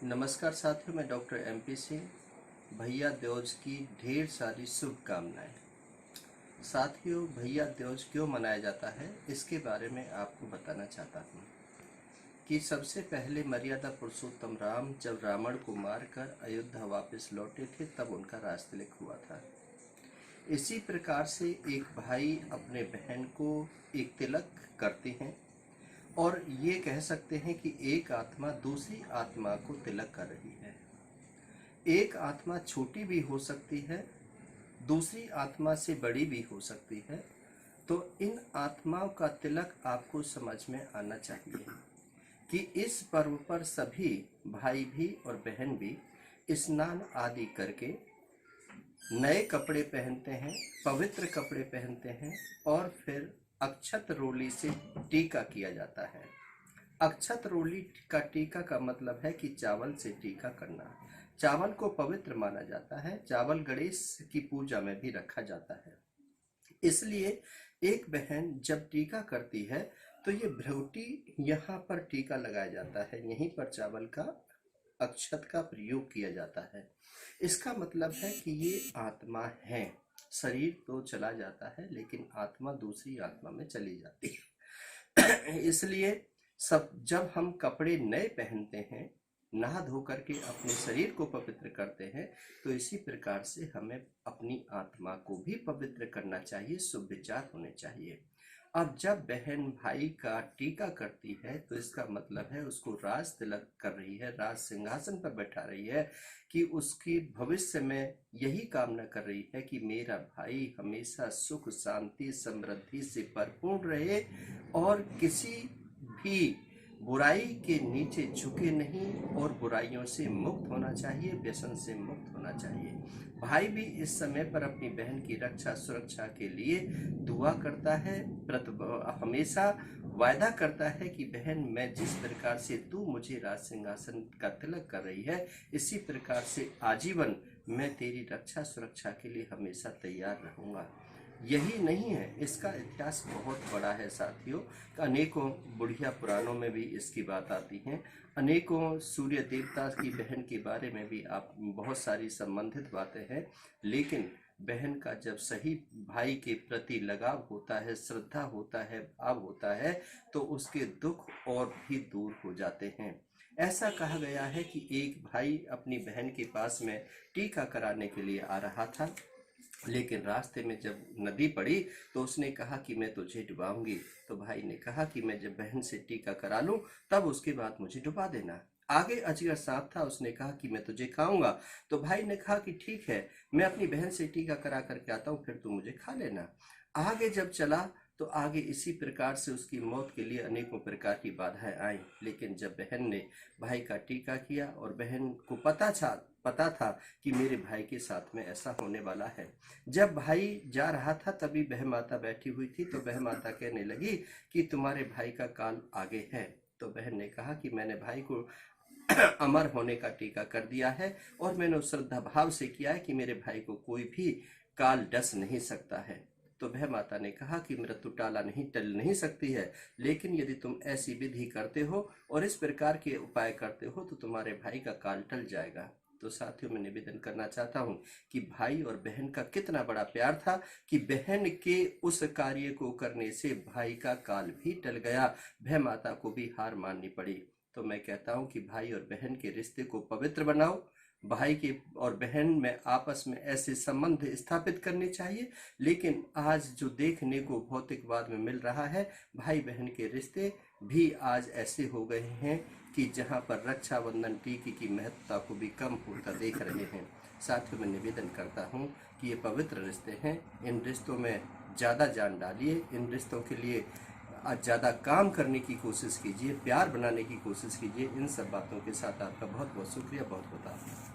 नमस्कार साथियों, मैं डॉक्टर MP सिंह। भैया दूज की ढेर सारी शुभकामनाएं। साथियों, भैया दूज क्यों मनाया जाता है इसके बारे में आपको बताना चाहता हूँ कि सबसे पहले मर्यादा पुरुषोत्तम राम जब रावण को मारकर अयोध्या वापस लौटे थे तब उनका राजतिलक हुआ था। इसी प्रकार से एक भाई अपने बहन को एक तिलक करते हैं और ये कह सकते हैं कि एक आत्मा दूसरी आत्मा को तिलक कर रही है। एक आत्मा छोटी भी हो सकती है, दूसरी आत्मा से बड़ी भी हो सकती है। तो इन आत्माओं का तिलक आपको समझ में आना चाहिए कि इस पर्व पर सभी भाई भी और बहन भी स्नान आदि करके नए कपड़े पहनते हैं, पवित्र कपड़े पहनते हैं और फिर अक्षत रोली से टीका किया जाता है। अक्षत रोली का टीका का मतलब है कि चावल से टीका करना। चावल को पवित्र माना जाता है। चावल गणेश की पूजा में भी रखा जाता है। इसलिए एक बहन जब टीका करती है तो ये भ्रौटी यहाँ पर टीका लगाया जाता है, यहीं पर चावल का अक्षत का प्रयोग किया जाता है। इसका मतलब है कि ये आत्मा है। शरीर तो चला जाता है लेकिन आत्मा दूसरी आत्मा में चली जाती है। इसलिए सब जब हम कपड़े नए पहनते हैं, नहा धो करके अपने शरीर को पवित्र करते हैं, तो इसी प्रकार से हमें अपनी आत्मा को भी पवित्र करना चाहिए, शुभ विचार होने चाहिए। अब जब बहन भाई का टीका करती है तो इसका मतलब है उसको राज तिलक कर रही है, राज सिंहासन पर बैठा रही है कि उसकी भविष्य में यही कामना कर रही है कि मेरा भाई हमेशा सुख शांति समृद्धि से भरपूर रहे और किसी भी बुराई के नीचे झुके नहीं और बुराइयों से मुक्त होना चाहिए, व्यसन से मुक्त होना चाहिए। भाई भी इस समय पर अपनी बहन की रक्षा सुरक्षा के लिए दुआ करता है, हमेशा वायदा करता है कि बहन, मैं जिस प्रकार से तू मुझे राज सिंहासन का तिलक कर रही है, इसी प्रकार से आजीवन मैं तेरी रक्षा सुरक्षा के लिए हमेशा तैयार रहूँगा। यही नहीं है, इसका इतिहास बहुत बड़ा है साथियों। अनेकों बुढ़िया पुराणों में भी इसकी बात आती है। अनेकों सूर्य देवता की बहन के बारे में भी आप बहुत सारी संबंधित बातें हैं। लेकिन बहन का जब सही भाई के प्रति लगाव होता है, श्रद्धा होता है, भाव होता है, तो उसके दुख और भी दूर हो जाते हैं। ऐसा कहा गया है कि एक भाई अपनी बहन के पास में टीका कराने के लिए आ रहा था, लेकिन रास्ते में जब नदी पड़ी तो उसने कहा कि मैं तुझे डुबाऊंगी। तो भाई ने कहा कि मैं जब बहन से टीका करा लूं तब उसके बाद मुझे डुबा देना। आगे अजगर सांप था, उसने कहा कि मैं तुझे खाऊंगा। तो भाई ने कहा कि ठीक है, मैं अपनी बहन से टीका करा करके आता हूँ, फिर तू मुझे खा लेना। आगे जब चला तो आगे इसी प्रकार से उसकी मौत के लिए अनेकों प्रकार की बाधाएं आई। लेकिन जब बहन ने भाई का टीका किया और बहन को पता था कि मेरे भाई के साथ में ऐसा होने वाला है। जब भाई जा रहा था तभी बह माता बैठी हुई थी, तो बह माता कहने लगी कि तुम्हारे भाई का काल आगे है। तो बहन ने कहा कि मैंने भाई को अमर होने का टीका कर दिया है और मैंने उस श्रद्धा भाव से किया है कि मेरे भाई को कोई भी काल डस नहीं सकता है। तो वह माता ने कहा कि मृत्यु टल नहीं सकती है, लेकिन यदि तुम ऐसी विधि करते हो और इस प्रकार के उपाय करते हो तो तुम्हारे भाई का काल टल जाएगा। तो साथियों, मैं निवेदन करना चाहता हूं कि भाई और बहन का कितना बड़ा प्यार था कि बहन के उस कार्य को करने से भाई का काल भी टल गया, वह माता को भी हार माननी पड़ी। तो मैं कहता हूं कि भाई और बहन के रिश्ते को पवित्र बनाओ। भाई के और बहन में आपस में ऐसे संबंध स्थापित करने चाहिए। लेकिन आज जो देखने को भौतिकवाद में मिल रहा है, भाई बहन के रिश्ते भी आज ऐसे हो गए हैं कि जहां पर रक्षाबंधन टीके की महत्ता को भी कम होता देख रहे हैं। साथियों, मैं निवेदन करता हूं कि ये पवित्र रिश्ते हैं, इन रिश्तों में ज़्यादा जान डालिए, इन रिश्तों के लिए ज़्यादा काम करने की कोशिश कीजिए, प्यार बनाने की कोशिश कीजिए। इन सब बातों के साथ आपका बहुत बहुत शुक्रिया, बहुत बहुत आभार।